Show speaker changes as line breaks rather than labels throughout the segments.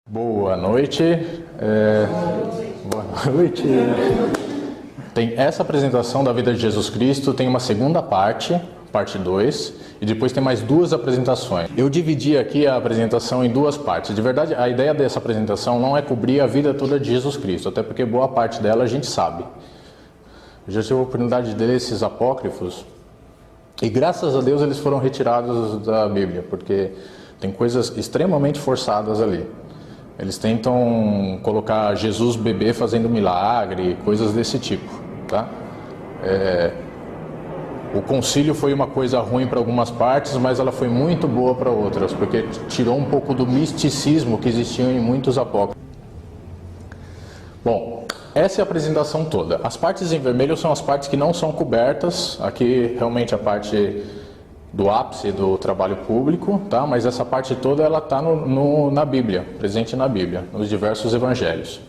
Boa noite. Boa noite. Tem essa apresentação da vida de Jesus Cristo, tem uma segunda parte, parte 2, e depois tem mais duas apresentações. Eu dividi aqui a apresentação em duas partes. De verdade, a ideia dessa apresentação não é cobrir a vida toda de Jesus Cristo, até porque boa parte dela a gente sabe. Eu já tive a oportunidade de ler esses apócrifos, e graças a Deus eles foram retirados da Bíblia, porque tem coisas extremamente forçadas ali. Eles tentam colocar Jesus bebê fazendo milagre, coisas desse tipo, tá? O concílio foi uma coisa ruim para algumas partes, mas ela foi muito boa para outras, porque tirou um pouco do misticismo que existia em muitos apócrifos. Bom, essa é a apresentação toda. As partes em vermelho são as partes que não são cobertas. Aqui realmente a parte do ápice do trabalho público, tá? Mas essa parte toda ela está na Bíblia, presente na Bíblia, nos diversos evangelhos.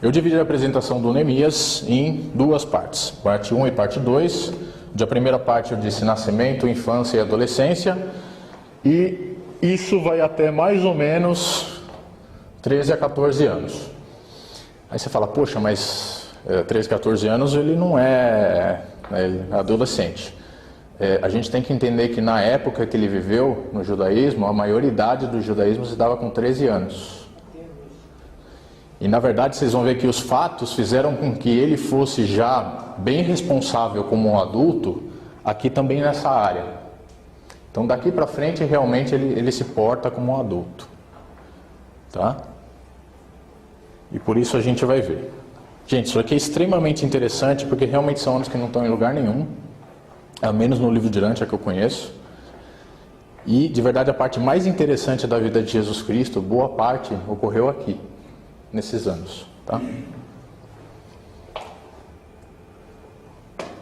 Eu dividi a apresentação do Neemias em duas partes, parte 1 e parte 2. Da primeira parte eu disse nascimento, infância e adolescência, e isso vai até mais ou menos 13 a 14 anos. Aí você fala, poxa, mas 13, 14 anos ele não é adolescente. A gente tem que entender que na época que ele viveu no judaísmo, a maioridade do judaísmo se dava com 13 anos. E na verdade vocês vão ver que os fatos fizeram com que ele fosse já bem responsável como um adulto, aqui também nessa área. Então daqui para frente realmente ele se porta como um adulto. Tá? E por isso a gente vai ver. Gente, isso aqui é extremamente interessante porque realmente são anos que não estão em lugar nenhum. Ao menos no livro de Urântia que eu conheço. E, de verdade, a parte mais interessante da vida de Jesus Cristo, boa parte, ocorreu aqui, nesses anos. Tá?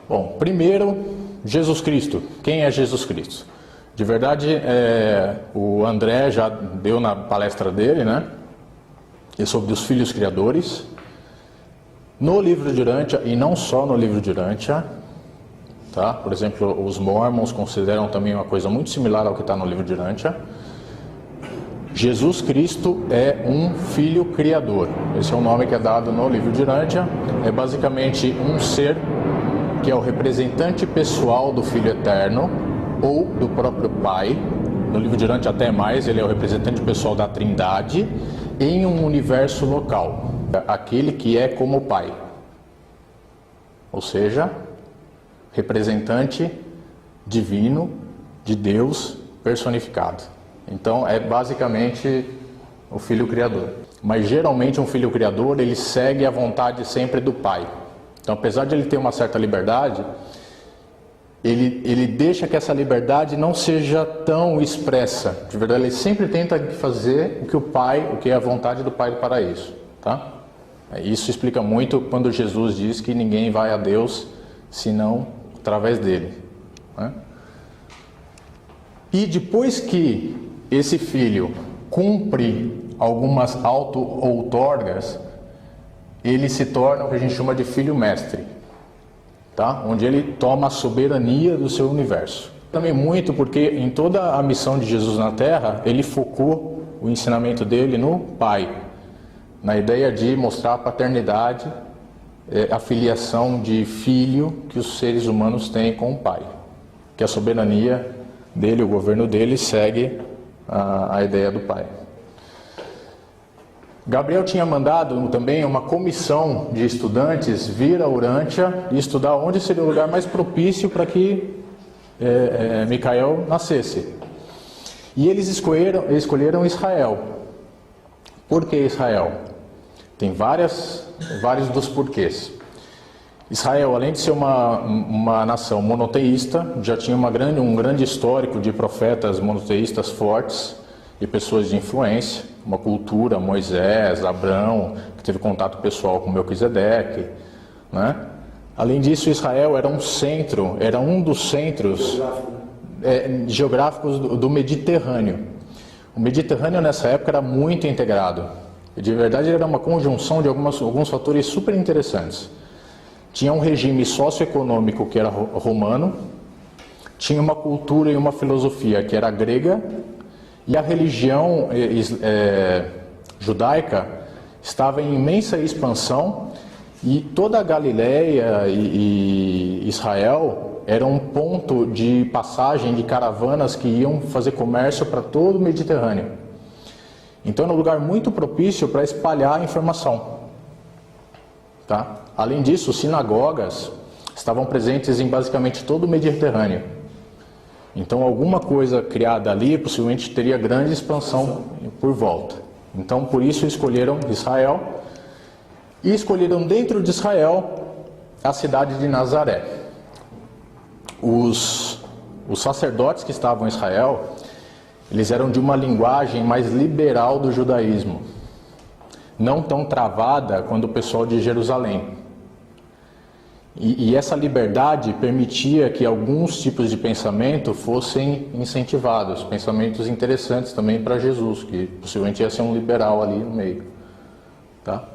Bom, primeiro, Jesus Cristo. Quem é Jesus Cristo? De verdade, o André já deu na palestra dele, né? E sobre os filhos criadores. No livro de Urântia, e não só no livro de Urântia, tá? Por exemplo, os Mormons consideram também uma coisa muito similar ao que está no livro de Urântia. Jesus Cristo é um filho criador. Esse é o nome que é dado no livro de Urântia. É basicamente um ser que é o representante pessoal do Filho Eterno ou do próprio Pai. No livro de Urântia até mais, ele é o representante pessoal da Trindade em um universo local. Aquele que é como o Pai. Ou seja, representante divino de Deus personificado. Então é basicamente o Filho Criador. Mas geralmente um Filho Criador ele segue a vontade sempre do Pai. Então apesar de ele ter uma certa liberdade, ele deixa que essa liberdade não seja tão expressa. De verdade ele sempre tenta fazer o que é a vontade do Pai do paraíso. Tá? Isso explica muito quando Jesus diz que ninguém vai a Deus senão através dele. Né? E depois que esse filho cumpre algumas auto-outorgas, ele se torna o que a gente chama de filho mestre, tá? Onde ele toma a soberania do seu universo. Também muito porque em toda a missão de Jesus na Terra, ele focou o ensinamento dele no Pai, na ideia de mostrar a paternidade, a filiação de filho que os seres humanos têm com o Pai. Que a soberania dele, o governo dele, segue a ideia do Pai. Gabriel tinha mandado também uma comissão de estudantes vir a Urântia e estudar onde seria o lugar mais propício para que Micael nascesse. E eles escolheram Israel. Por que Israel? Tem vários dos porquês. Israel, além de ser uma nação monoteísta, já tinha um grande histórico de profetas monoteístas fortes e pessoas de influência, uma cultura, Moisés, Abraão, que teve contato pessoal com Melquisedeque, né? Além disso, Israel era um dos centros geográficos do Mediterrâneo. O Mediterrâneo nessa época era muito integrado. E de verdade era uma conjunção de alguns fatores super interessantes. Tinha um regime socioeconômico que era romano, tinha uma cultura e uma filosofia que era grega, E a religião judaica estava em imensa expansão e toda a Galileia e Israel era um ponto de passagem de caravanas que iam fazer comércio para todo o Mediterrâneo. Então era um lugar muito propício para espalhar a informação. Tá? Além disso, sinagogas estavam presentes em basicamente todo o Mediterrâneo. Então alguma coisa criada ali possivelmente teria grande expansão por volta. Então por isso escolheram Israel e escolheram dentro de Israel a cidade de Nazaré. Os sacerdotes que estavam em Israel, eles eram de uma linguagem mais liberal do judaísmo, não tão travada quanto o pessoal de Jerusalém. E essa liberdade permitia que alguns tipos de pensamento fossem incentivados, pensamentos interessantes também para Jesus, que possivelmente ia ser um liberal ali no meio. Tá?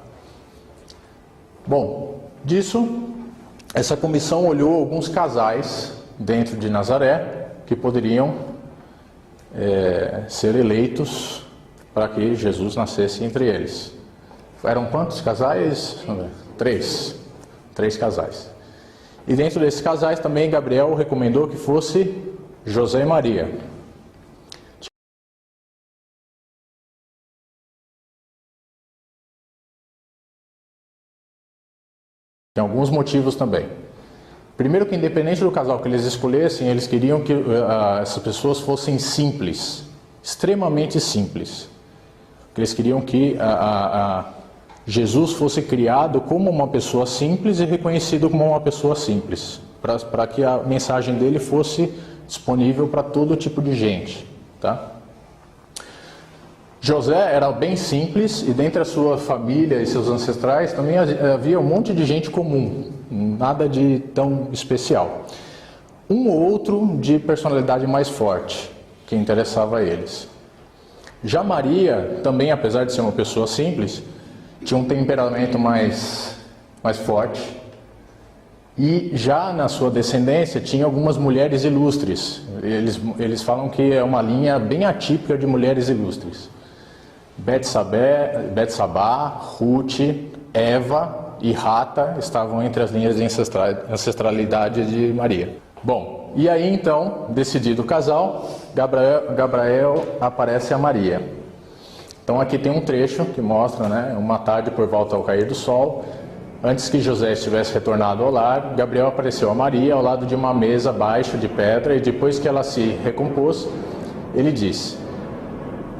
Bom, disso, essa comissão olhou alguns casais dentro de Nazaré que poderiam ser eleitos para que Jesus nascesse entre eles. Eram quantos casais? 3. 3 casais. E dentro desses casais também Gabriel recomendou que fosse José e Maria. Tem alguns motivos também. Primeiro que independente do casal que eles escolhessem, eles queriam que essas pessoas fossem simples, extremamente simples. Eles queriam que Jesus fosse criado como uma pessoa simples e reconhecido como uma pessoa simples, para que a mensagem dele fosse disponível para todo tipo de gente. Tá? José era bem simples e dentre a sua família e seus ancestrais também havia um monte de gente comum, nada de tão especial. Um ou outro de personalidade mais forte, que interessava a eles. Já Maria, também apesar de ser uma pessoa simples, tinha um temperamento mais forte e já na sua descendência tinha algumas mulheres ilustres. Eles falam que é uma linha bem atípica de mulheres ilustres. Betsabá, Ruth, Eva e Rata estavam entre as linhas de ancestralidade de Maria. Bom, e aí então, decidido o casal, Gabriel aparece a Maria. Então aqui tem um trecho que mostra, uma tarde por volta ao cair do sol, antes que José estivesse retornado ao lar, Gabriel apareceu a Maria ao lado de uma mesa baixa de pedra e depois que ela se recompôs, ele disse: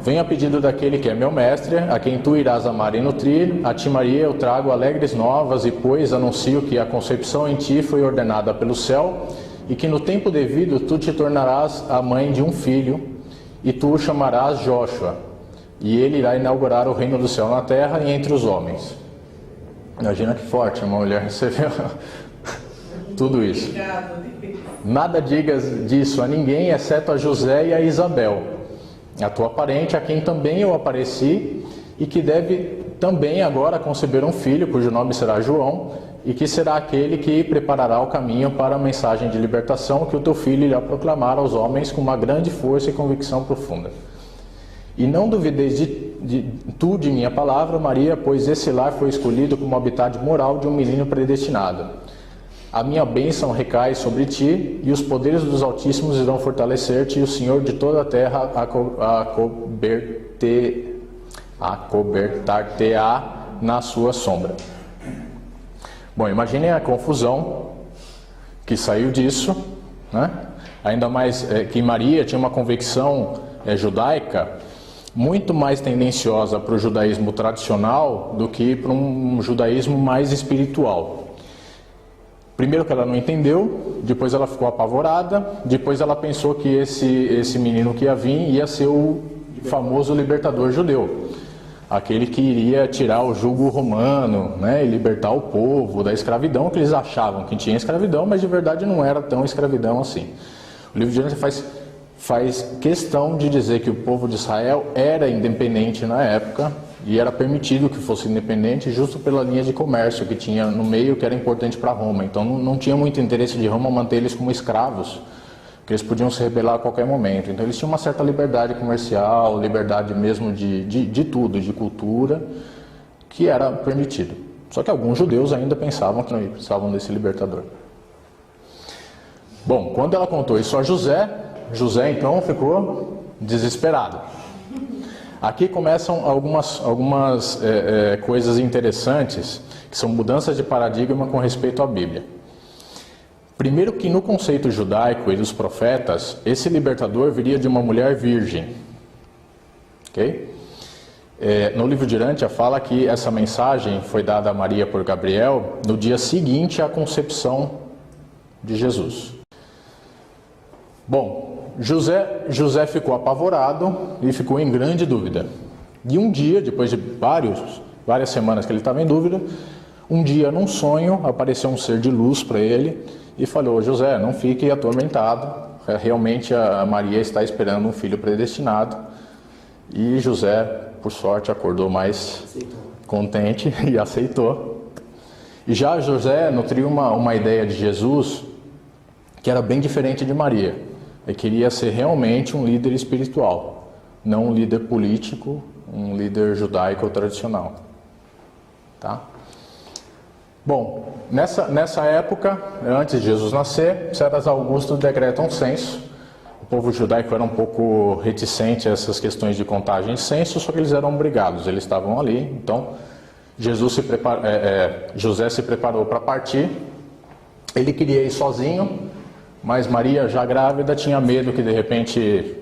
venho a pedido daquele que é meu mestre, a quem tu irás amar e nutrir, a ti Maria eu trago alegres novas e pois anuncio que a concepção em ti foi ordenada pelo céu e que no tempo devido tu te tornarás a mãe de um filho e tu o chamarás Jóshua. E ele irá inaugurar o reino do céu na terra e entre os homens. Imagina que forte uma mulher recebeu tudo isso. Nada digas disso a ninguém, exceto a José e a Isabel, a tua parente, a quem também eu apareci, e que deve também agora conceber um filho, cujo nome será João, e que será aquele que preparará o caminho para a mensagem de libertação que o teu filho irá proclamar aos homens com uma grande força e convicção profunda. E não duvideis de minha palavra, Maria, pois esse lar foi escolhido como habitat moral de um menino predestinado. A minha bênção recai sobre ti, e os poderes dos Altíssimos irão fortalecer-te, e o Senhor de toda a terra acobertar-te-á na sua sombra. Bom, imaginem a confusão que saiu disso, Ainda mais que Maria tinha uma convicção judaica muito mais tendenciosa para o judaísmo tradicional do que para um judaísmo mais espiritual. Primeiro que ela não entendeu, depois ela ficou apavorada, depois ela pensou que esse menino que ia vir ia ser o famoso libertador judeu, aquele que iria tirar o jugo romano, e libertar o povo da escravidão, que eles achavam que tinha escravidão, mas de verdade não era tão escravidão assim. O livro de Gênesis faz questão de dizer que o povo de Israel era independente na época e era permitido que fosse independente justo pela linha de comércio que tinha no meio, que era importante para Roma. Então não tinha muito interesse de Roma manter eles como escravos, porque eles podiam se rebelar a qualquer momento. Então eles tinham uma certa liberdade comercial, liberdade mesmo de tudo, de cultura, que era permitido. Só que alguns judeus ainda pensavam que não precisavam desse libertador. Bom, quando ela contou isso a José, José então ficou desesperado. Aqui começam algumas coisas interessantes, que são mudanças de paradigma com respeito à Bíblia. Primeiro que no conceito judaico e dos profetas, esse libertador viria de uma mulher virgem. Ok? No livro de Irântia fala que essa mensagem foi dada a Maria por Gabriel no dia seguinte à concepção de Jesus. Bom, José ficou apavorado e ficou em grande dúvida. E um dia, depois de várias semanas que ele estava em dúvida, um dia num sonho apareceu um ser de luz para ele e falou: José, não fique atormentado, realmente a Maria está esperando um filho predestinado. E José, por sorte, acordou mais contente e aceitou. E já José nutriu uma ideia de Jesus que era bem diferente de Maria. Ele queria ser realmente um líder espiritual, não um líder político, um líder judaico tradicional. Tá? Bom, nessa época, antes de Jesus nascer, César Augusto decreta um censo. O povo judaico era um pouco reticente a essas questões de contagem de censo, só que eles eram obrigados, eles estavam ali. Então, José se preparou para partir. Ele queria ir sozinho, mas Maria, já grávida, tinha medo que de repente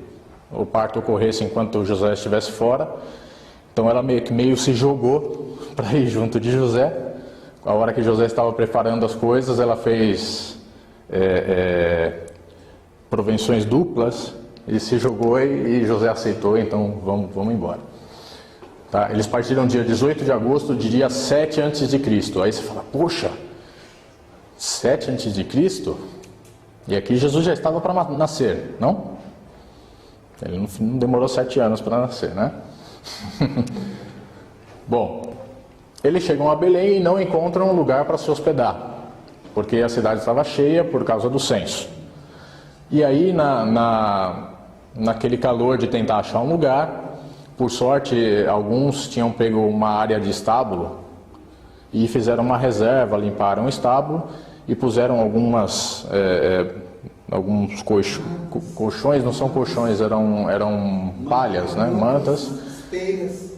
o parto ocorresse enquanto José estivesse fora. Então ela meio se jogou para ir junto de José. A hora que José estava preparando as coisas, ela fez provenções duplas e se jogou e José aceitou, então vamos embora. Tá? Eles partiram dia 18 de agosto, de dia 7 a.C. Aí você fala, poxa, 7 a.C.? E aqui Jesus já estava para nascer, não? Ele não demorou 7 anos para nascer, né? Bom, eles chegam a Belém e não encontram um lugar para se hospedar, porque a cidade estava cheia por causa do censo. E aí, naquele calor de tentar achar um lugar, por sorte, alguns tinham pego uma área de estábulo e fizeram uma reserva, limparam o estábulo e puseram alguns colchões, não são colchões, eram palhas, né? Mantas,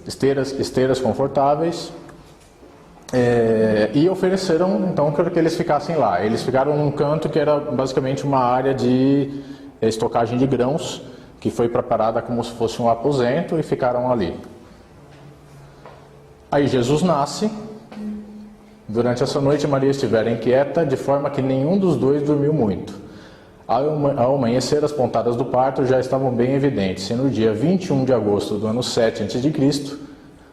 esteiras confortáveis, e ofereceram então que eles ficassem lá. Eles ficaram num canto que era basicamente uma área de estocagem de grãos, que foi preparada como se fosse um aposento, e ficaram ali. Aí Jesus nasce. Durante essa noite Maria estivera inquieta, de forma que nenhum dos dois dormiu muito. Ao amanhecer, as pontadas do parto já estavam bem evidentes, e no dia 21 de agosto do ano 7 a.C.,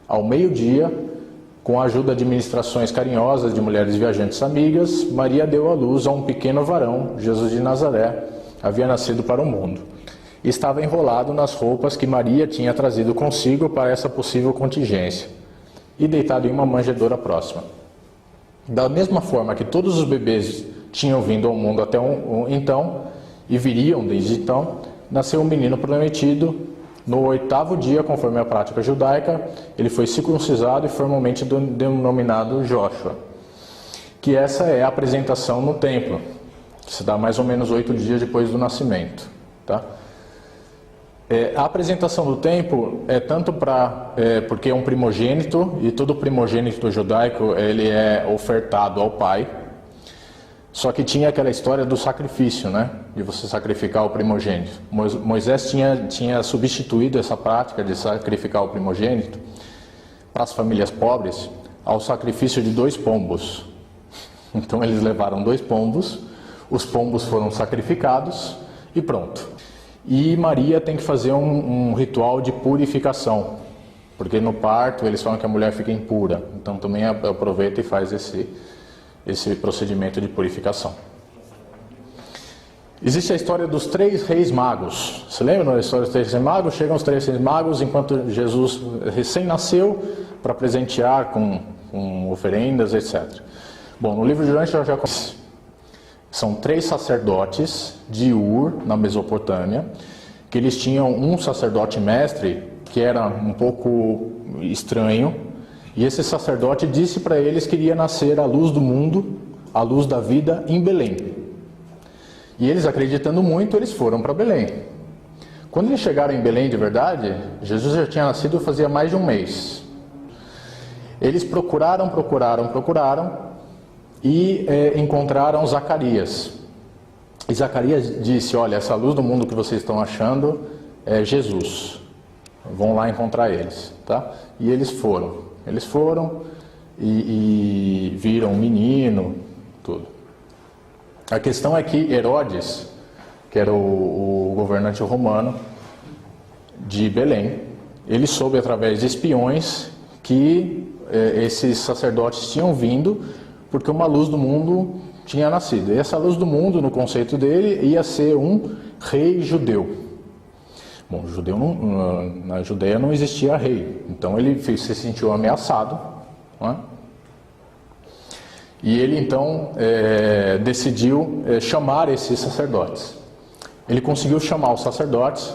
ao meio-dia, com a ajuda de ministrações carinhosas de mulheres viajantes amigas, Maria deu à luz a um pequeno varão, Jesus de Nazaré, havia nascido para o mundo. E estava enrolado nas roupas que Maria tinha trazido consigo para essa possível contingência, e deitado em uma manjedoura próxima. Da mesma forma que todos os bebês tinham vindo ao mundo até então, e viriam desde então, nasceu um menino prometido. No 8º dia, conforme a prática judaica, ele foi circuncisado e formalmente denominado Joshua. Que essa é a apresentação no templo, que se dá mais ou menos 8 dias depois do nascimento. Tá? A apresentação do templo é tanto porque é um primogênito, e todo primogênito judaico ele é ofertado ao pai. Só que tinha aquela história do sacrifício, né? De você sacrificar o primogênito. Moisés tinha substituído essa prática de sacrificar o primogênito para as famílias pobres ao sacrifício de 2 pombos. Então eles levaram 2 pombos, os pombos foram sacrificados e pronto. E Maria tem que fazer um ritual de purificação, porque no parto eles falam que a mulher fica impura. Então também aproveita e faz esse procedimento de purificação. Existe a história dos 3 reis magos. Você lembra da história dos 3 reis magos? Chegam os 3 reis magos enquanto Jesus recém-nasceu para presentear com oferendas, etc. Bom, no livro de Irântia já São 3 sacerdotes de Ur, na Mesopotâmia, que eles tinham um sacerdote mestre que era um pouco estranho, e esse sacerdote disse para eles que iria nascer a luz do mundo, a luz da vida em Belém. E eles, acreditando muito, eles foram para Belém. Quando eles chegaram em Belém de verdade, Jesus já tinha nascido fazia mais de um mês. Eles procuraram e encontraram Zacarias. E Zacarias disse: olha, essa luz do mundo que vocês estão achando é Jesus. Vão lá encontrar eles, tá? E eles foram. Eles foram e viram um menino, tudo. A questão é que Herodes, que era o governante romano de Belém, ele soube através de espiões que esses sacerdotes tinham vindo porque uma luz do mundo tinha nascido. E essa luz do mundo, no conceito dele, ia ser um rei judeu. Bom, na Judeia não existia rei, então ele se sentiu ameaçado, não é? E ele então decidiu chamar esses sacerdotes. Ele conseguiu chamar os sacerdotes,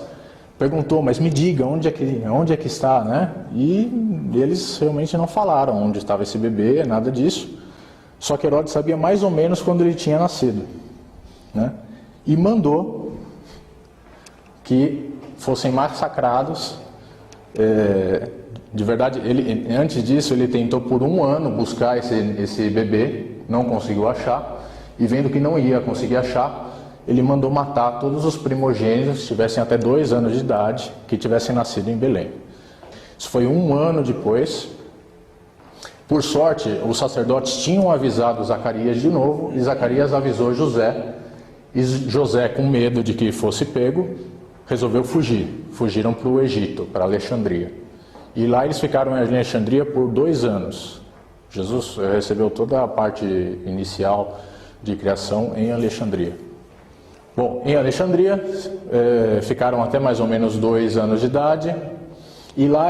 perguntou: mas me diga, onde é que está, né? E eles realmente não falaram onde estava esse bebê, nada disso. Só que Herodes sabia mais ou menos quando ele tinha nascido, né? E mandou que fossem massacrados. De verdade, antes disso, ele tentou por 1 ano buscar esse bebê, não conseguiu achar, e vendo que não ia conseguir achar, ele mandou matar todos os primogênitos que tivessem até 2 anos de idade, que tivessem nascido em Belém. Isso foi 1 ano depois. Por sorte, os sacerdotes tinham avisado Zacarias de novo, e Zacarias avisou José, e José, com medo de que fosse pego, resolveu fugir. Fugiram para o Egito, para Alexandria. E lá eles ficaram em Alexandria por 2 anos. Jesus recebeu toda a parte inicial de criação em Alexandria. Bom, em Alexandria ficaram até mais ou menos 2 anos de idade. E lá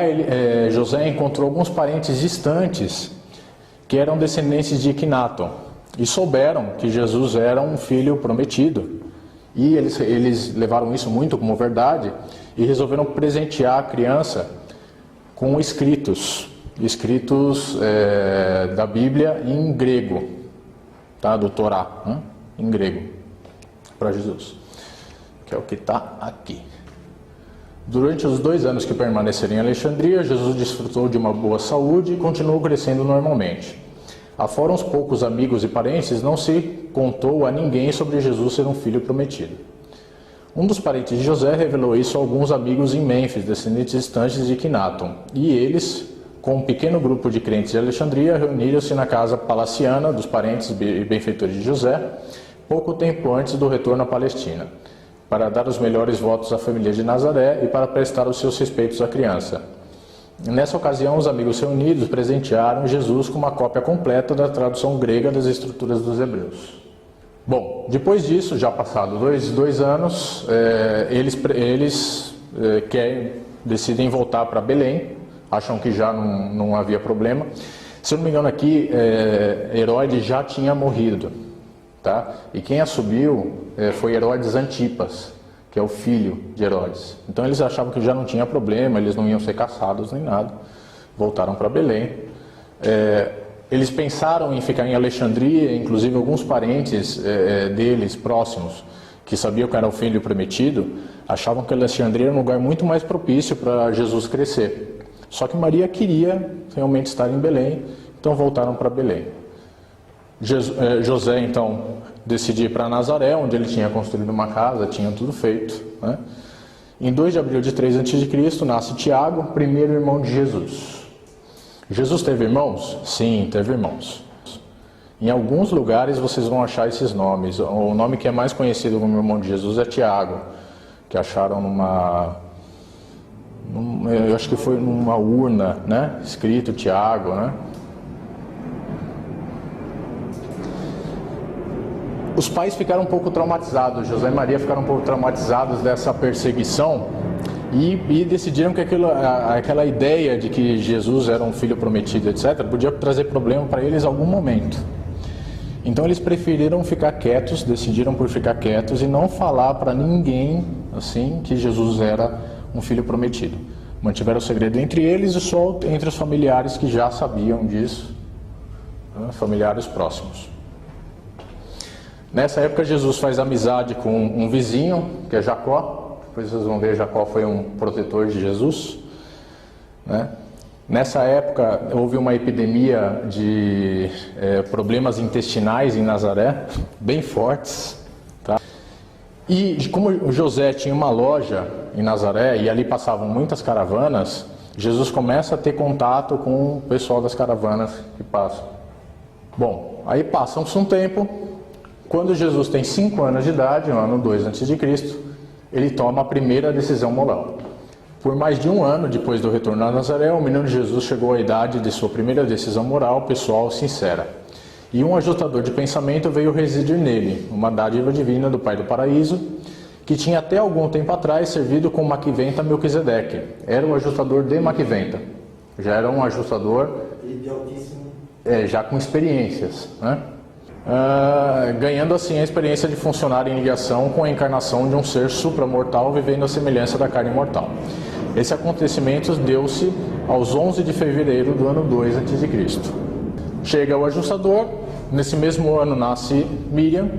José encontrou alguns parentes distantes que eram descendentes de Equinaton. E souberam que Jesus era um filho prometido. E eles levaram isso muito como verdade e resolveram presentear a criança com escritos da Bíblia em grego, tá? Do Torá, né? Em grego, para Jesus, que é o que está aqui. Durante os 2 anos que permaneceram em Alexandria, Jesus desfrutou de uma boa saúde e continuou crescendo normalmente. Afora uns poucos amigos e parentes, não se contou a ninguém sobre Jesus ser um filho prometido. Um dos parentes de José revelou isso a alguns amigos em Mênfis, descendentes distantes de Equinaton, e eles, com um pequeno grupo de crentes de Alexandria, reuniram-se na casa palaciana dos parentes e benfeitores de José, pouco tempo antes do retorno à Palestina, para dar os melhores votos à família de Nazaré e para prestar os seus respeitos à criança. Nessa ocasião, os amigos reunidos presentearam Jesus com uma cópia completa da tradução grega das Escrituras dos Hebreus. Bom, depois disso, já passado 2 anos, eles decidem voltar para Belém, acham que já não havia problema. Se eu não me engano aqui, Herodes já tinha morrido, tá? E quem assumiu foi Herodes Antipas, que é o filho de Herodes. Então eles achavam que já não tinha problema, eles não iam ser caçados nem nada. Voltaram para Belém. Eles pensaram em ficar em Alexandria, inclusive alguns parentes deles próximos, que sabiam que era o filho prometido, achavam que Alexandria era um lugar muito mais propício para Jesus crescer. Só que Maria queria realmente estar em Belém, então voltaram para Belém. José, então, decidiu ir para Nazaré, onde ele tinha construído uma casa, tinha tudo feito, né? Em 2 de abril de 3 a.C., nasce Tiago, primeiro irmão de Jesus. Jesus teve irmãos? Sim, teve irmãos. Em alguns lugares vocês vão achar esses nomes. O nome que é mais conhecido como irmão de Jesus é Tiago, que acharam eu acho que foi numa urna, né? Escrito Tiago, né? Os pais ficaram um pouco traumatizados, José e Maria ficaram um pouco traumatizados dessa perseguição e decidiram que aquela ideia de que Jesus era um filho prometido, etc., podia trazer problema para eles em algum momento. Então eles preferiram ficar quietos, decidiram por ficar quietos e não falar para ninguém assim que Jesus era um filho prometido. Mantiveram o segredo entre eles e só entre os familiares que já sabiam disso, né? Familiares próximos. Nessa época Jesus faz amizade com um vizinho, que é Jacó. Depois vocês vão ver, Jacó foi um protetor de Jesus, né? Nessa época houve uma epidemia de problemas intestinais em Nazaré, bem fortes, tá? E como José tinha uma loja em Nazaré e ali passavam muitas caravanas, Jesus começa a ter contato com o pessoal das caravanas que passam. Bom, aí passa-se um tempo, quando Jesus tem 5 anos de idade, no ano 2 a.C., ele toma a primeira decisão moral. Por mais de 1 ano depois do retorno a Nazaré, o menino Jesus chegou à idade de sua primeira decisão moral, pessoal, sincera. E um ajustador de pensamento veio residir nele, uma dádiva divina do Pai do Paraíso, que tinha até algum tempo atrás servido com Maquiventa Melquisedeque. Era o ajustador de Maquiventa. Já era um ajustador já com experiências, né? Ganhando assim a experiência de funcionar em ligação com a encarnação de um ser supramortal vivendo a semelhança da carne mortal. Esse acontecimento deu-se aos 11 de fevereiro do ano 2 a.C. Chega o ajustador, nesse mesmo ano nasce Miriam,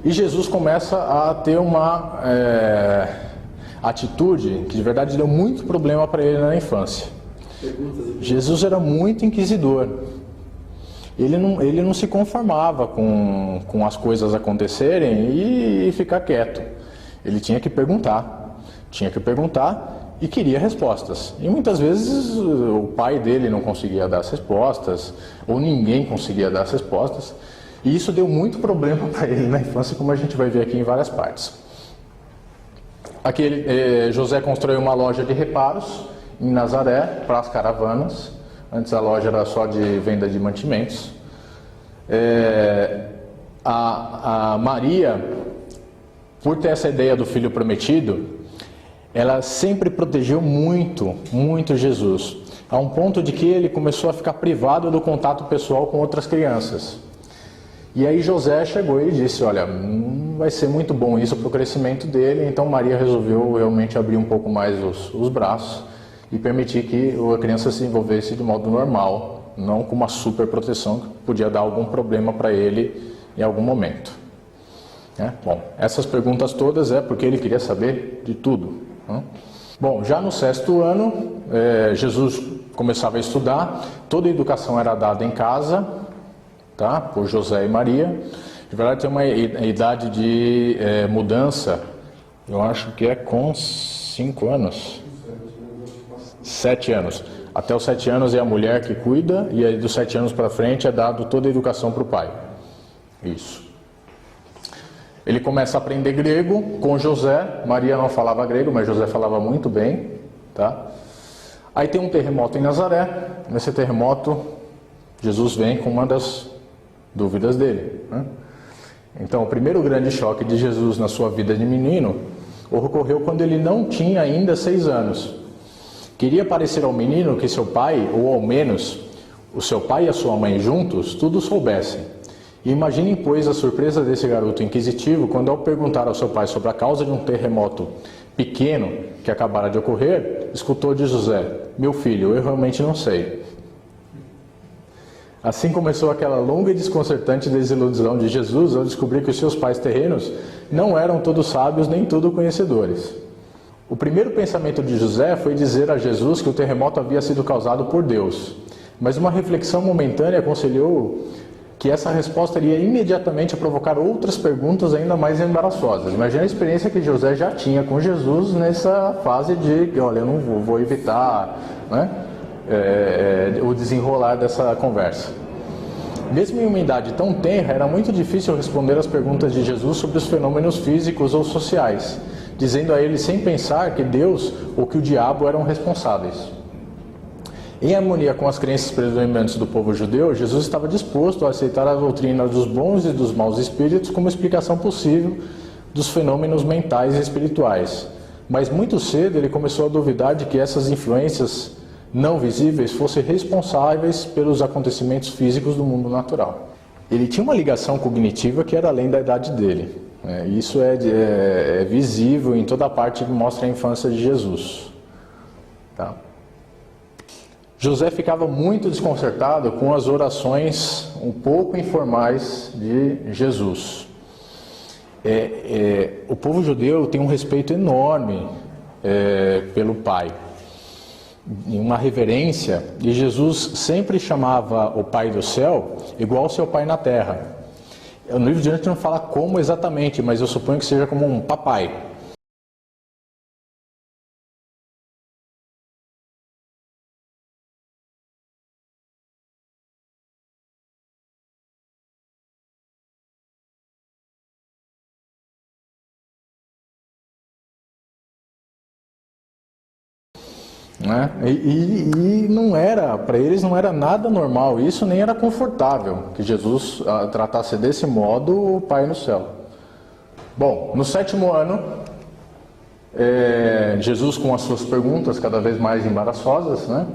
e Jesus começa a ter uma atitude que de verdade deu muito problema para ele na infância. Jesus era muito inquisidor. Ele não se conformava com as coisas acontecerem e ficar quieto. Ele tinha que perguntar e queria respostas. E muitas vezes o pai dele não conseguia dar as respostas, ou ninguém conseguia dar as respostas. E isso deu muito problema para ele na infância, como a gente vai ver aqui em várias partes. Aqui José construiu uma loja de reparos em Nazaré para as caravanas. Antes a loja era só de venda de mantimentos. A Maria, por ter essa ideia do filho prometido, ela sempre protegeu muito, muito Jesus, a um ponto de que ele começou a ficar privado do contato pessoal com outras crianças. E aí José chegou e disse, olha, não vai ser muito bom isso para o crescimento dele, então Maria resolveu realmente abrir um pouco mais os braços e permitir que a criança se envolvesse de modo normal, não com uma super proteção que podia dar algum problema para ele em algum momento. Bom, essas perguntas todas porque ele queria saber de tudo. Bom, já no 6º ano, Jesus começava a estudar, toda a educação era dada em casa, tá? Por José e Maria. De verdade tem uma idade de mudança, eu acho que é com 5 anos. 7 anos. Até os 7 anos é a mulher que cuida, e aí dos 7 anos para frente é dado toda a educação para o pai. Isso. Ele começa a aprender grego com José. Maria não falava grego, mas José falava muito bem, tá? Aí tem um terremoto em Nazaré. Nesse terremoto, Jesus vem com uma das dúvidas dele, né? Então, o primeiro grande choque de Jesus na sua vida de menino ocorreu quando ele não tinha ainda 6 anos. Queria parecer ao menino que seu pai, ou ao menos o seu pai e a sua mãe juntos, tudo soubessem. E imaginem, pois, a surpresa desse garoto inquisitivo quando, ao perguntar ao seu pai sobre a causa de um terremoto pequeno que acabara de ocorrer, escutou de José: meu filho, eu realmente não sei. Assim começou aquela longa e desconcertante desilusão de Jesus ao descobrir que os seus pais terrenos não eram todos sábios nem todos conhecedores. O primeiro pensamento de José foi dizer a Jesus que o terremoto havia sido causado por Deus, mas uma reflexão momentânea aconselhou que essa resposta iria imediatamente provocar outras perguntas ainda mais embaraçosas. Imagina a experiência que José já tinha com Jesus nessa fase de, olha, eu não vou evitar, né, o desenrolar dessa conversa. Mesmo em uma idade tão tenra, era muito difícil responder às perguntas de Jesus sobre os fenômenos físicos ou sociais, dizendo a ele sem pensar que Deus ou que o diabo eram responsáveis. Em harmonia com as crenças predominantes do povo judeu, Jesus estava disposto a aceitar a doutrina dos bons e dos maus espíritos como explicação possível dos fenômenos mentais e espirituais. Mas muito cedo ele começou a duvidar de que essas influências não visíveis fossem responsáveis pelos acontecimentos físicos do mundo natural. ele tinha uma ligação cognitiva que era além da idade dele. Isso é visível em toda a parte que mostra a infância de Jesus. Tá? José ficava muito desconcertado com as orações um pouco informais de Jesus. O povo judeu tem um respeito enorme pelo pai, uma reverência, e Jesus sempre chamava o Pai do céu igual ao seu pai na terra. No livro de Daniel não fala como exatamente, mas eu suponho que seja como um papai. Né? E não era, para eles não era nada normal, isso nem era confortável, que Jesus tratasse desse modo o Pai no céu. Bom, no 7º ano, Jesus, com as suas perguntas cada vez mais embaraçosas, né,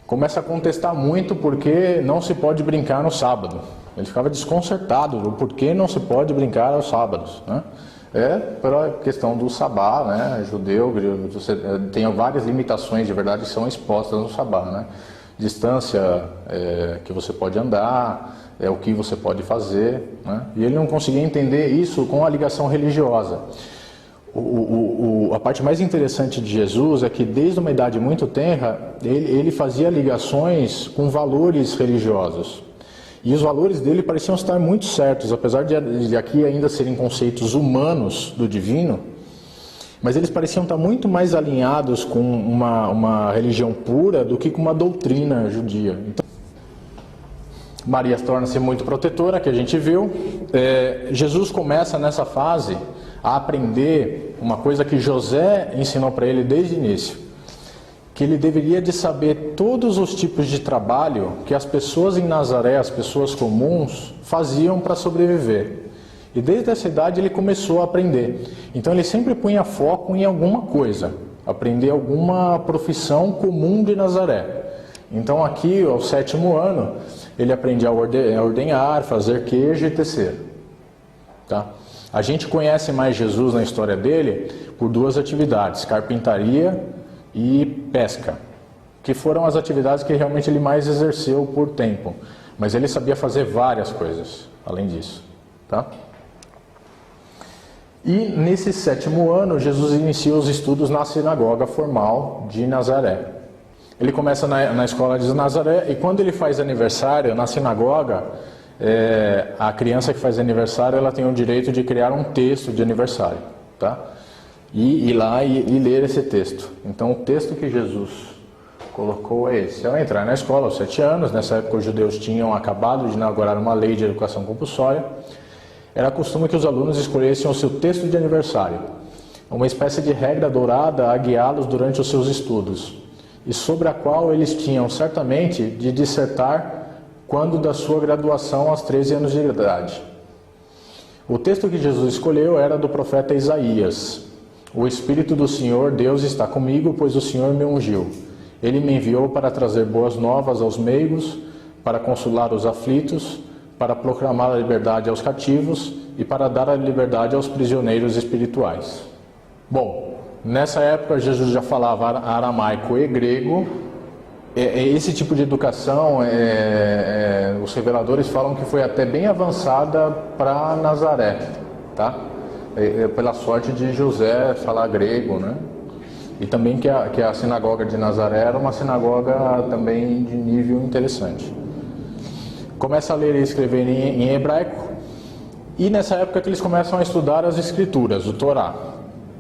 começa a contestar muito porque não se pode brincar no sábado. Ele ficava desconcertado do porquê não se pode brincar aos sábados, né? Pela questão do sabá, né? Judeu, você tem várias limitações de verdade que são expostas no sabá, né? Distância que você pode andar, o que você pode fazer, né? E ele não conseguia entender isso com a ligação religiosa. A parte mais interessante de Jesus é que desde uma idade muito tenra, ele fazia ligações com valores religiosos. E os valores dele pareciam estar muito certos, apesar de aqui ainda serem conceitos humanos do divino, mas eles pareciam estar muito mais alinhados com uma religião pura do que com uma doutrina judia. Então, Maria torna-se muito protetora, que a gente viu. Jesus começa nessa fase a aprender uma coisa que José ensinou para ele desde o início, que ele deveria de saber todos os tipos de trabalho que as pessoas em Nazaré, as pessoas comuns, faziam para sobreviver. E desde essa idade ele começou a aprender. Então ele sempre punha foco em alguma coisa, aprender alguma profissão comum de Nazaré. Então aqui, ao 7º ano, ele aprendia a ordenhar, fazer queijo e tecer. Tá? A gente conhece mais Jesus na história dele por 2 atividades, carpintaria e pesca, que foram as atividades que realmente ele mais exerceu por tempo. Mas ele sabia fazer várias coisas, além disso. Tá? E nesse 7º ano, Jesus inicia os estudos na sinagoga formal de Nazaré. Ele começa na escola de Nazaré, e quando ele faz aniversário, na sinagoga, a criança que faz aniversário, ela tem o direito de criar um texto de aniversário. Tá? E ir lá e ler esse texto. Então o texto que Jesus colocou é esse. Ao entrar na escola aos 7 anos, nessa época os judeus tinham acabado de inaugurar uma lei de educação compulsória, era costume que os alunos escolhessem o seu texto de aniversário, uma espécie de regra dourada a guiá-los durante os seus estudos, e sobre a qual eles tinham certamente de dissertar quando da sua graduação aos 13 anos de idade. O texto que Jesus escolheu era do profeta Isaías. O Espírito do Senhor Deus está comigo, pois o Senhor me ungiu. Ele me enviou para trazer boas novas aos meigos, para consolar os aflitos, para proclamar a liberdade aos cativos e para dar a liberdade aos prisioneiros espirituais. Bom, nessa época Jesus já falava aramaico e grego. Esse tipo de educação, os reveladores falam que foi até bem avançada para Nazaré, tá? Pela sorte de José falar grego, né? E também que a sinagoga de Nazaré era uma sinagoga também de nível interessante. Começa a ler e escrever em hebraico, e nessa época que eles começam a estudar as escrituras, o Torá.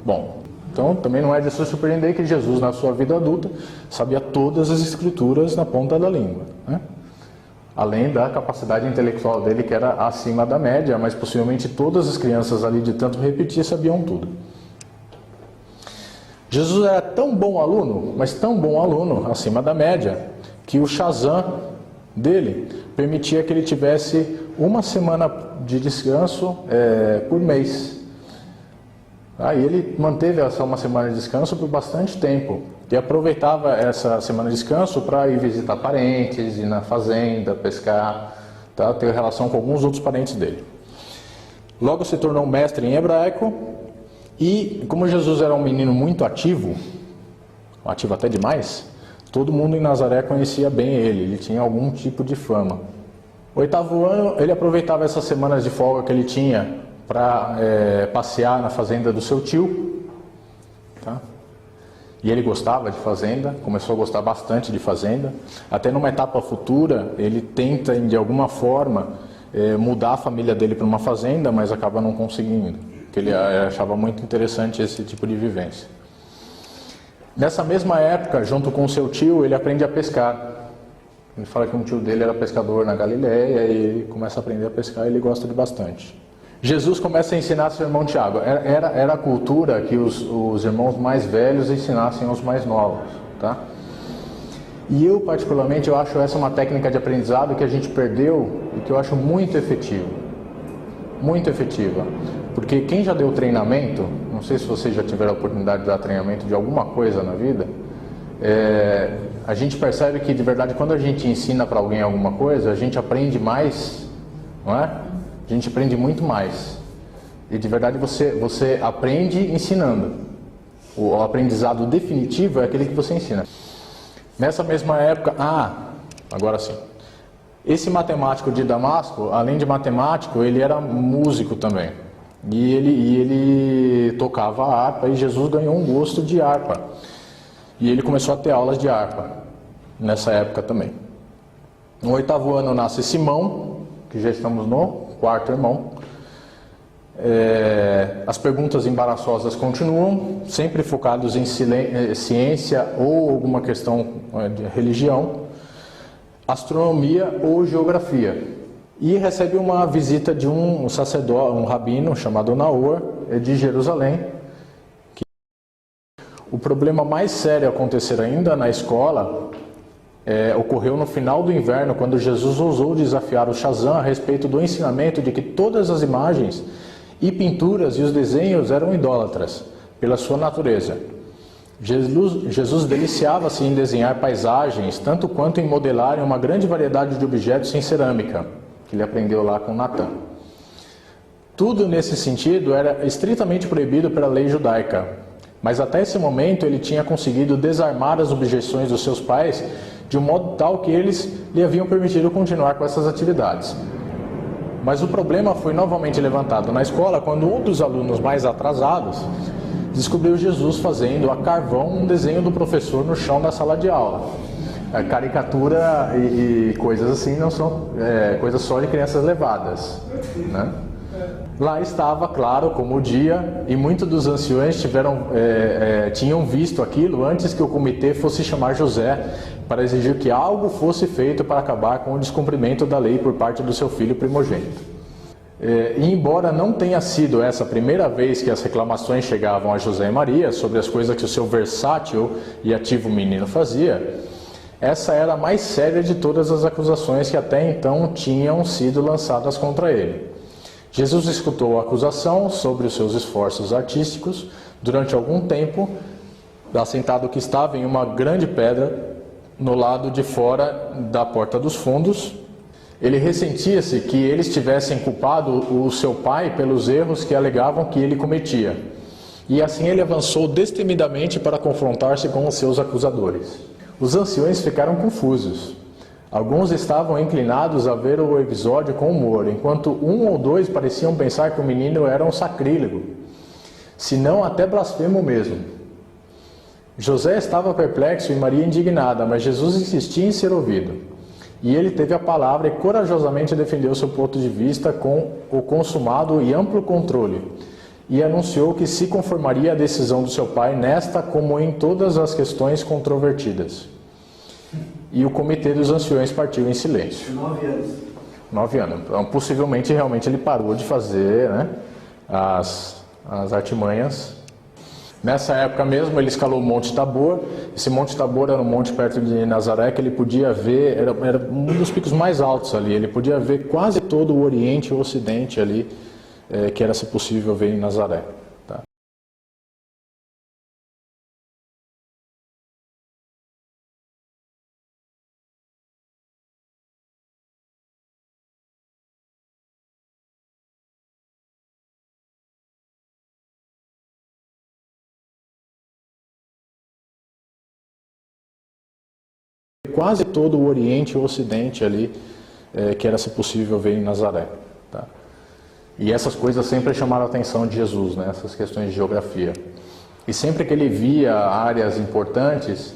Bom, então também não é de se surpreender que Jesus, na sua vida adulta, sabia todas as escrituras na ponta da língua, né? Além da capacidade intelectual dele, que era acima da média, mas possivelmente todas as crianças ali, de tanto repetir, sabiam tudo. Jesus era tão bom aluno, mas tão bom aluno, acima da média, que o Shazam dele permitia que ele tivesse 1 semana de descanso por mês. Aí ele manteve essa 1 semana de descanso por bastante tempo e aproveitava essa semana de descanso para ir visitar parentes, ir na fazenda, pescar, tá? Teve relação com alguns outros parentes dele. Logo se tornou mestre em hebraico e, como Jesus era um menino muito ativo até demais, todo mundo em Nazaré conhecia bem ele tinha algum tipo de fama. Oitavo ano, ele aproveitava essas semanas de folga que ele tinha para passear na fazenda do seu tio, tá? E ele gostava de fazenda, começou a gostar bastante de fazenda. Até numa etapa futura, ele tenta, de alguma forma, mudar a família dele para uma fazenda, mas acaba não conseguindo, porque ele achava muito interessante esse tipo de vivência. Nessa mesma época, junto com o seu tio, ele aprende a pescar. Ele fala que um tio dele era pescador na Galileia, e ele começa a aprender a pescar e ele gosta de bastante. Jesus começa a ensinar seu irmão Tiago. Era a cultura que os irmãos mais velhos ensinassem aos mais novos, tá? E eu, particularmente, eu acho essa uma técnica de aprendizado que a gente perdeu e que eu acho muito efetiva. Muito efetiva. Porque quem já deu treinamento, não sei se vocês já tiveram a oportunidade de dar treinamento de alguma coisa na vida, a gente percebe que, de verdade, quando a gente ensina para alguém alguma coisa, a gente aprende mais, não é? A gente aprende muito mais. E, de verdade, você aprende ensinando. O aprendizado definitivo é aquele que você ensina. Nessa mesma época, agora sim. Esse matemático de Damasco, além de matemático, ele era músico também. E ele tocava harpa, e Jesus ganhou um gosto de harpa. E ele começou a ter aulas de harpa, nessa época também. No oitavo ano nasce Simão, que já estamos no quarto irmão. As perguntas embaraçosas continuam, sempre focados em ciência ou alguma questão de religião, astronomia ou geografia. E recebe uma visita de um sacerdote, um rabino chamado Naor, de Jerusalém. O problema mais sério a acontecer ainda na escola ocorreu no final do inverno, quando Jesus ousou desafiar o Shazam a respeito do ensinamento de que todas as imagens e pinturas e os desenhos eram idólatras, pela sua natureza. Jesus deliciava-se em desenhar paisagens, tanto quanto em modelar uma grande variedade de objetos em cerâmica, que ele aprendeu lá com Natã. Tudo nesse sentido era estritamente proibido pela lei judaica, mas até esse momento ele tinha conseguido desarmar as objeções dos seus pais de um modo tal que eles lhe haviam permitido continuar com essas atividades. Mas o problema foi novamente levantado na escola quando um dos alunos mais atrasados descobriu Jesus fazendo a carvão um desenho do professor no chão da sala de aula. A caricatura e coisas assim não são coisas só de crianças levadas, né? Lá estava, claro, como o dia, e muitos dos anciões tinham visto aquilo antes que o comitê fosse chamar José para exigir que algo fosse feito para acabar com o descumprimento da lei por parte do seu filho primogênito. E embora não tenha sido essa a primeira vez que as reclamações chegavam a José e Maria sobre as coisas que o seu versátil e ativo menino fazia, essa era a mais séria de todas as acusações que até então tinham sido lançadas contra ele. Jesus escutou a acusação sobre os seus esforços artísticos durante algum tempo, assentado que estava em uma grande pedra no lado de fora da porta dos fundos. Ele ressentia-se que eles tivessem culpado o seu pai pelos erros que alegavam que ele cometia. E assim ele avançou destemidamente para confrontar-se com os seus acusadores. Os anciões ficaram confusos. Alguns estavam inclinados a ver o episódio com humor, enquanto um ou dois pareciam pensar que o menino era um sacrílego, se não até blasfemo mesmo. José estava perplexo e Maria indignada, mas Jesus insistia em ser ouvido. E ele teve a palavra e corajosamente defendeu seu ponto de vista com o consumado e amplo controle, e anunciou que se conformaria à decisão do seu pai nesta como em todas as questões controvertidas. E o comitê dos anciões partiu em silêncio.
9 anos.
9 anos. Então, possivelmente, realmente, ele parou de fazer, né, as artimanhas. Nessa época mesmo, ele escalou o Monte Tabor. Esse Monte Tabor era um monte perto de Nazaré que ele podia ver, era um dos picos mais altos ali. Ele podia ver quase todo o Oriente e o Ocidente ali, que era, se possível, ver em Nazaré. quase todo o Oriente e o Ocidente ali, que era se possível ver em Nazaré. Tá? E essas coisas sempre chamaram a atenção de Jesus, né? Essas questões de geografia. E sempre que ele via áreas importantes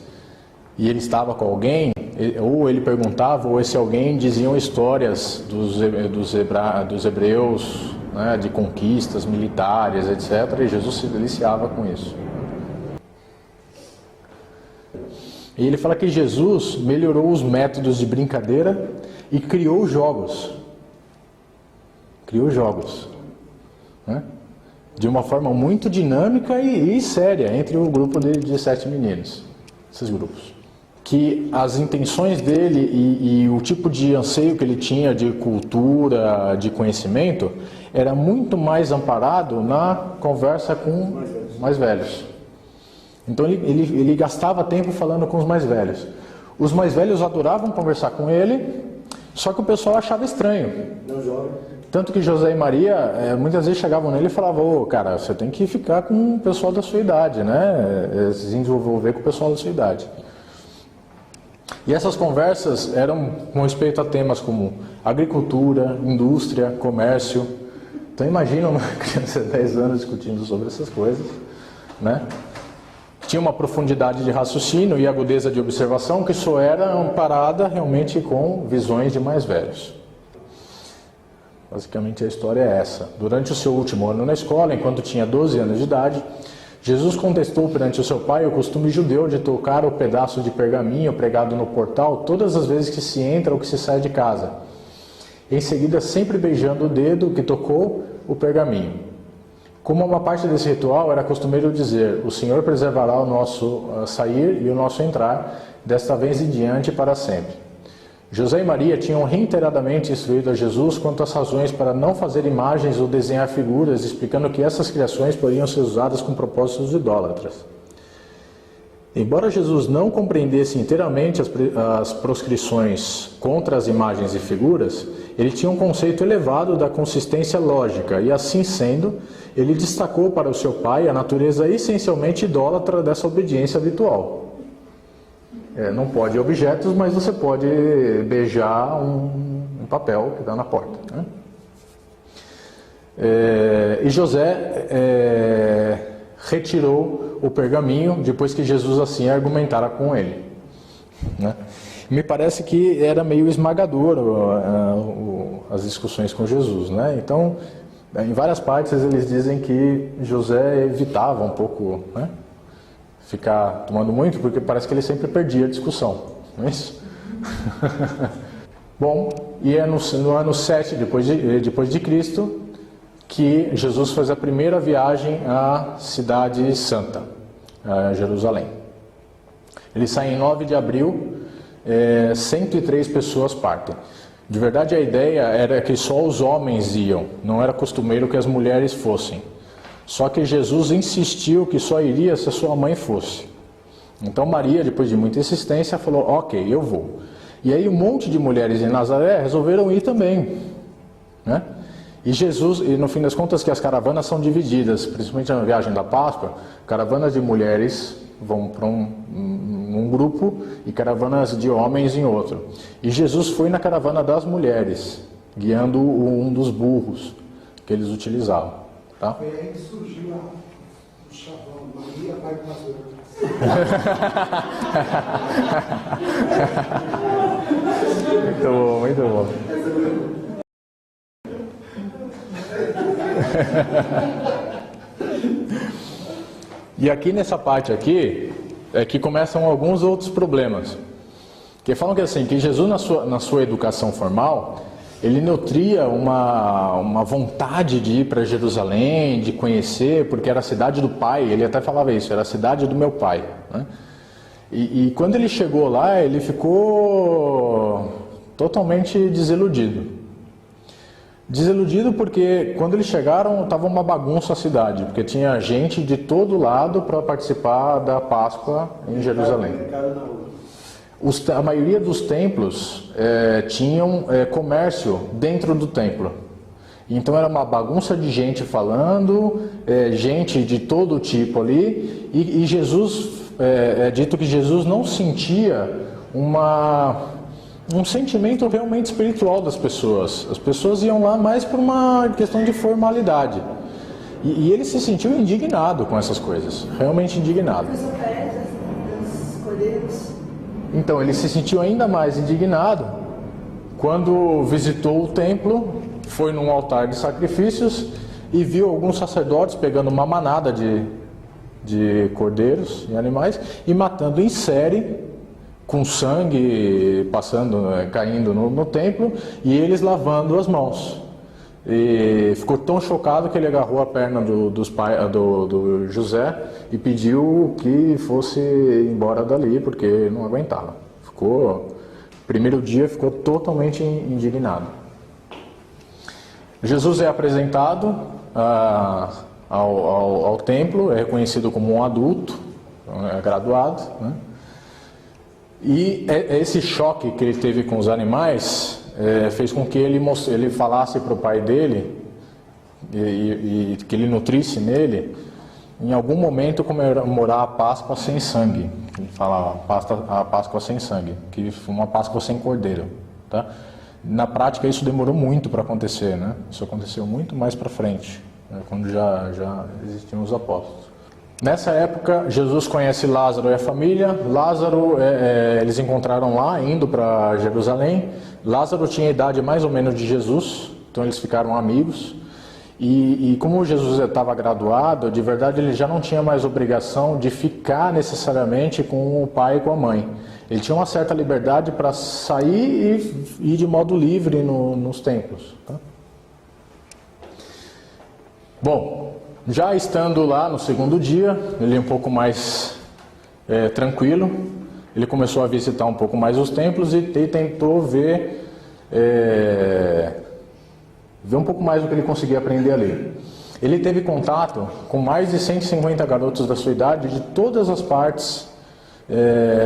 e ele estava com alguém, ou ele perguntava, ou esse alguém diziam histórias dos hebreus, né, de conquistas militares, etc. E Jesus se deliciava com isso. E ele fala que Jesus melhorou os métodos de brincadeira e criou jogos. Criou jogos. Né? De uma forma muito dinâmica e séria entre o grupo de 7 meninos. Esses grupos. Que as intenções dele e o tipo de anseio que ele tinha de cultura, de conhecimento, era muito mais amparado na conversa com mais velhos. Então ele gastava tempo falando com os mais velhos. Os mais velhos adoravam conversar com ele, só que o pessoal achava estranho.
Não joga.
Tanto que José e Maria muitas vezes chegavam nele e falavam: cara, você tem que ficar com o pessoal da sua idade, né? Se desenvolver com o pessoal da sua idade. E essas conversas eram com respeito a temas como agricultura, indústria, comércio. Então imagina uma criança de 10 anos discutindo sobre essas coisas, né? Tinha uma profundidade de raciocínio e agudeza de observação que só era amparada realmente com visões de mais velhos. Basicamente a história é essa. Durante o seu último ano na escola, enquanto tinha 12 anos de idade, Jesus contestou perante o seu pai o costume judeu de tocar o pedaço de pergaminho pregado no portal todas as vezes que se entra ou que se sai de casa. Em seguida, sempre beijando o dedo que tocou o pergaminho. Como uma parte desse ritual, era costumeiro dizer: o Senhor preservará o nosso sair e o nosso entrar, desta vez em diante para sempre. José e Maria tinham reiteradamente instruído a Jesus quanto às razões para não fazer imagens ou desenhar figuras, explicando que essas criações poderiam ser usadas com propósitos idólatras. Embora Jesus não compreendesse inteiramente as proscrições contra as imagens e figuras, ele tinha um conceito elevado da consistência lógica e, assim sendo, ele destacou para o seu pai a natureza essencialmente idólatra dessa obediência habitual. Não pode objetos, mas você pode beijar um papel que está na porta. Né? E José retirou o pergaminho depois que Jesus assim argumentara com ele. Né? Me parece que era meio esmagador as discussões com Jesus. Né? Então, em várias partes eles dizem que José evitava um pouco, né, ficar tomando muito, porque parece que ele sempre perdia a discussão. Não é isso? Bom, e é no ano 7 depois de Cristo que Jesus faz a primeira viagem à cidade santa, a Jerusalém. Ele sai em 9 de abril, 103 pessoas partem. De verdade, a ideia era que só os homens iam, não era costumeiro que as mulheres fossem. Só que Jesus insistiu que só iria se a sua mãe fosse. Então Maria, depois de muita insistência, falou: ok, eu vou. E aí um monte de mulheres em Nazaré resolveram ir também. Né? E Jesus, e no fim das contas, que as caravanas são divididas, principalmente na viagem da Páscoa, caravanas de mulheres vão para um grupo e caravanas de homens em outro. E Jesus foi na caravana das mulheres, guiando um dos burros que eles utilizavam. Tá?
Foi aí que surgiu o chavão, Maria vai com as outras.
Muito bom, muito bom. E aqui nessa parte aqui é que começam alguns outros problemas. Que falam que assim, que Jesus na sua educação formal, ele nutria uma vontade de ir para Jerusalém, de conhecer, porque era a cidade do pai, ele até falava isso, era a cidade do meu pai. Né? E quando ele chegou lá, ele ficou totalmente desiludido. Desiludido porque quando eles chegaram estava uma bagunça a cidade, porque tinha gente de todo lado para participar da Páscoa em Jerusalém. A maioria dos templos tinham comércio dentro do templo. Então era uma bagunça de gente falando, gente de todo tipo ali, e Jesus, é dito que Jesus não sentia um sentimento realmente espiritual das pessoas. As pessoas iam lá mais por uma questão de formalidade. E ele se sentiu indignado com essas coisas, realmente indignado. Então ele se sentiu ainda mais indignado quando visitou o templo, foi num altar de sacrifícios e viu alguns sacerdotes pegando uma manada de cordeiros e animais e matando em série, com sangue caindo no templo, e eles lavando as mãos. E ficou tão chocado que ele agarrou a perna do José e pediu que fosse embora dali, porque não aguentava. Primeiro dia ficou totalmente indignado. Jesus é apresentado ao templo, é reconhecido como um adulto, é graduado, né? E esse choque que ele teve com os animais fez com que ele falasse para o pai dele e que ele nutrisse nele, em algum momento, comemorar a Páscoa sem sangue. Ele fala a Páscoa sem sangue, que foi uma Páscoa sem cordeiro, tá? Na prática isso demorou muito para acontecer, né? Isso aconteceu muito mais para frente, né? Quando já existiam os apóstolos. Nessa época, Jesus conhece Lázaro e a família. Lázaro, eles encontraram lá, indo para Jerusalém. Lázaro tinha a idade mais ou menos de Jesus, então eles ficaram amigos. E como Jesus estava graduado, de verdade ele já não tinha mais obrigação de ficar necessariamente com o pai e com a mãe. Ele tinha uma certa liberdade para sair e ir de modo livre nos templos. Tá? Bom, já estando lá no segundo dia, ele um pouco mais tranquilo, ele começou a visitar um pouco mais os templos e tentou ver um pouco mais do que ele conseguia aprender ali. Ele teve contato com mais de 150 garotos da sua idade, de todas as partes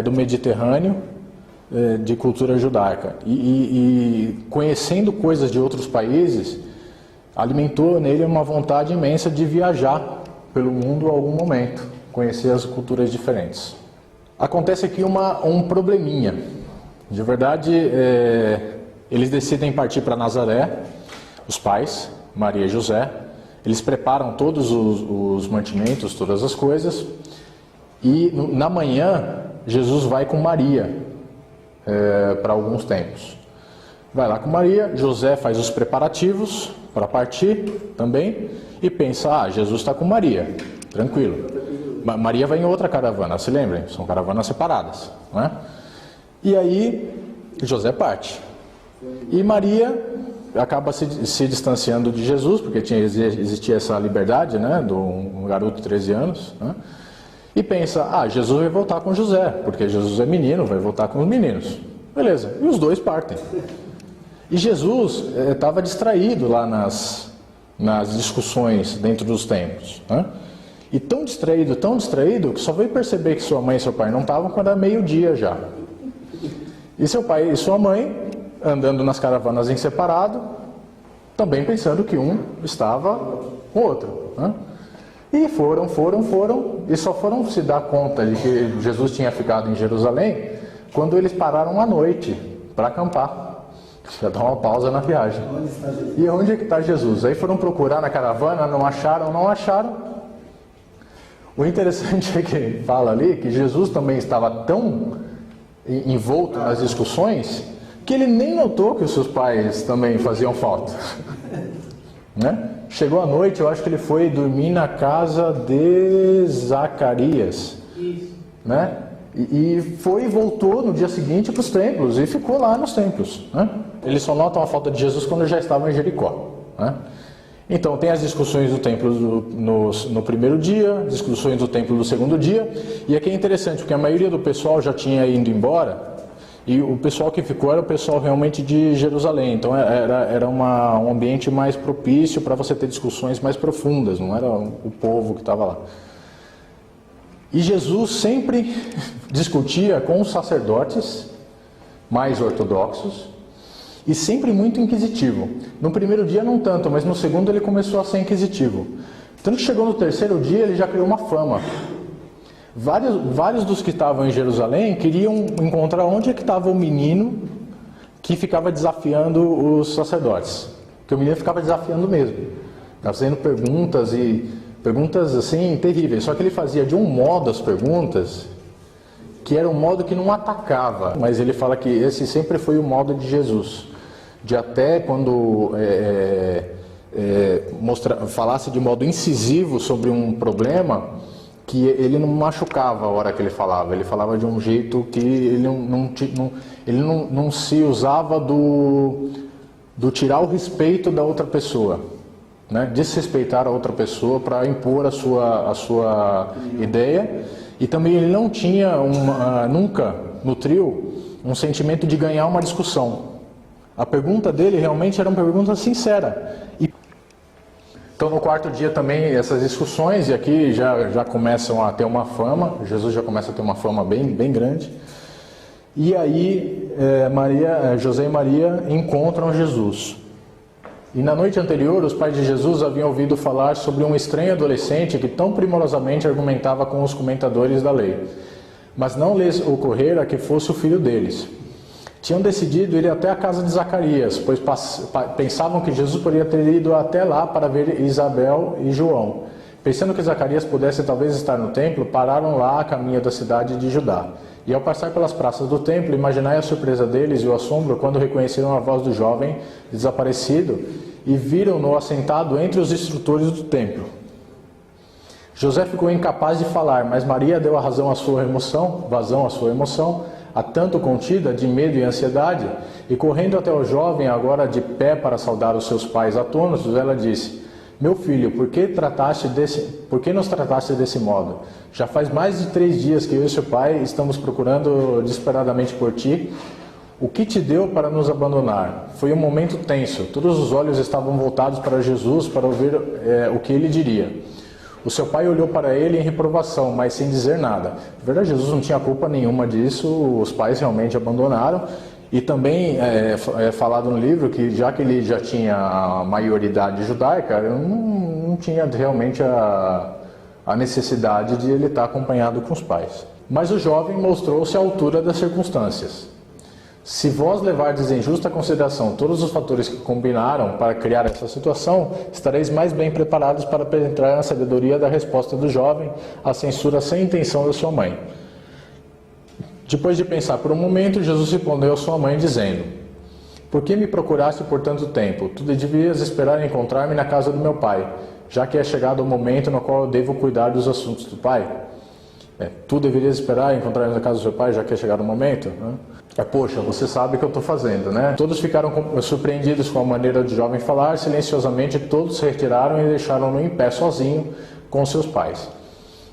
do Mediterrâneo, de cultura judaica. E conhecendo coisas de outros países, alimentou nele uma vontade imensa de viajar pelo mundo a algum momento, conhecer as culturas diferentes. Acontece aqui um probleminha. De verdade, eles decidem partir para Nazaré, os pais, Maria e José. Eles preparam todos os mantimentos, todas as coisas. E na manhã, Jesus vai com Maria para alguns templos. Vai lá com Maria, José faz os preparativos para partir também e pensa, Jesus está com Maria, tranquilo. Maria vai em outra caravana, se lembrem, são caravanas separadas, né? E aí José parte. E Maria acaba se distanciando de Jesus, porque existia essa liberdade, né, de um garoto de 13 anos, né? E pensa, Jesus vai voltar com José, porque Jesus é menino, vai voltar com os meninos. Beleza, e os dois partem. E Jesus estava distraído lá nas discussões dentro dos templos, né? E tão distraído, que só veio perceber que sua mãe e seu pai não estavam quando era meio-dia já. E seu pai e sua mãe, andando nas caravanas em separado, também pensando que um estava com o outro, né? E foram, e só foram se dar conta de que Jesus tinha ficado em Jerusalém quando eles pararam à noite para acampar. Já dá uma pausa na viagem. E onde é que está Jesus? Aí foram procurar na caravana, não acharam. O interessante é que fala ali que Jesus também estava tão envolto nas discussões que ele nem notou que os seus pais também faziam falta. Né? Chegou à noite, eu acho que ele foi dormir na casa de Zacarias. Né? E foi e voltou no dia seguinte para os templos e ficou lá nos templos, né? Eles só notam a falta de Jesus quando já estavam em Jericó, né? Então tem as discussões do templo no primeiro dia, discussões do templo no segundo dia. E aqui é interessante porque a maioria do pessoal já tinha ido embora e o pessoal que ficou era o pessoal realmente de Jerusalém. Então era um ambiente mais propício para você ter discussões mais profundas, não era o povo que estava lá. E Jesus sempre discutia com os sacerdotes mais ortodoxos e sempre muito inquisitivo. No primeiro dia não tanto, mas no segundo ele começou a ser inquisitivo. Tanto que chegou no terceiro dia ele já criou uma fama. Vários dos que estavam em Jerusalém queriam encontrar onde é que estava o menino que ficava desafiando os sacerdotes. Porque o menino ficava desafiando mesmo. Estava fazendo perguntas assim terríveis. Só que ele fazia de um modo as perguntas que era um modo que não atacava. Mas ele fala que esse sempre foi o modo de Jesus. De até quando falasse de modo incisivo sobre um problema, que ele não machucava a hora que ele falava de um jeito que ele não se usava do tirar o respeito da outra pessoa, né? Desrespeitar a outra pessoa para impor a sua ideia, e também ele não tinha nunca nutriu um sentimento de ganhar uma discussão. A pergunta dele realmente era uma pergunta sincera. Então no quarto dia também essas discussões, e aqui já começam a ter uma fama, Jesus já começa a ter uma fama bem grande. E aí José e Maria encontram Jesus. E na noite anterior os pais de Jesus haviam ouvido falar sobre um estranho adolescente que tão primorosamente argumentava com os comentadores da lei, mas não lhes ocorrera que fosse o filho deles. Tinham decidido ir até a casa de Zacarias, pois pensavam que Jesus poderia ter ido até lá para ver Isabel e João. Pensando que Zacarias pudesse talvez estar no templo, pararam lá a caminho da cidade de Judá. E ao passar pelas praças do templo, imaginai a surpresa deles e o assombro quando reconheceram a voz do jovem desaparecido e viram-no assentado entre os instrutores do templo. José ficou incapaz de falar, mas Maria deu vazão à sua emoção, a tanto contida de medo e ansiedade, e correndo até o jovem, agora de pé para saudar os seus pais atônitos, ela disse: Meu filho, por que nos trataste desse modo? Já faz mais de 3 dias que eu e seu pai estamos procurando desesperadamente por ti. O que te deu para nos abandonar? Foi um momento tenso. Todos os olhos estavam voltados para Jesus para ouvir o que ele diria. O seu pai olhou para ele em reprovação, mas sem dizer nada. Na verdade, Jesus não tinha culpa nenhuma disso, os pais realmente abandonaram. E também é falado no livro que, já que ele já tinha a maioridade judaica, não tinha realmente a necessidade de ele estar acompanhado com os pais. Mas o jovem mostrou-se à altura das circunstâncias. Se vós levardes em justa consideração todos os fatores que combinaram para criar essa situação, estareis mais bem preparados para penetrar na sabedoria da resposta do jovem à censura sem intenção da sua mãe. Depois de pensar por um momento, Jesus respondeu à sua mãe dizendo: Por que me procuraste por tanto tempo? Tu devias esperar encontrar-me na casa do meu pai, já que é chegado o momento no qual eu devo cuidar dos assuntos do pai. Tu deverias esperar encontrar-me na casa do seu pai, já que é chegado o momento, né? Poxa, você sabe o que eu estou fazendo, né? Todos ficaram surpreendidos com a maneira do jovem falar. Silenciosamente todos se retiraram e deixaram-no em pé sozinho com seus pais.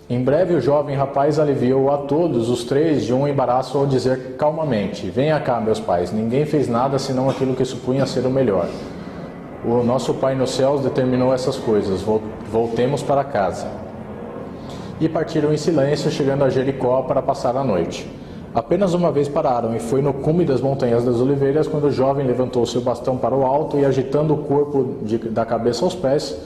Em breve o jovem rapaz aliviou a todos os 3 de um embaraço ao dizer calmamente: Venha cá, meus pais, ninguém fez nada senão aquilo que supunha ser o melhor. O nosso Pai nos céus determinou essas coisas, voltemos para casa. E partiram em silêncio, chegando a Jericó para passar a noite. Apenas uma vez pararam, e foi no cume das montanhas das oliveiras, quando o jovem levantou seu bastão para o alto e, agitando o corpo da cabeça aos pés,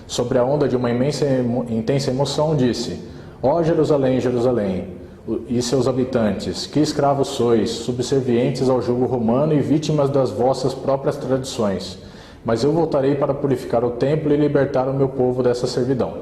sobre a onda de uma intensa emoção, disse: Ó Jerusalém, Jerusalém, e seus habitantes, que escravos sois, subservientes ao jugo romano e vítimas das vossas próprias tradições. Mas eu voltarei para purificar o templo e libertar o meu povo dessa servidão.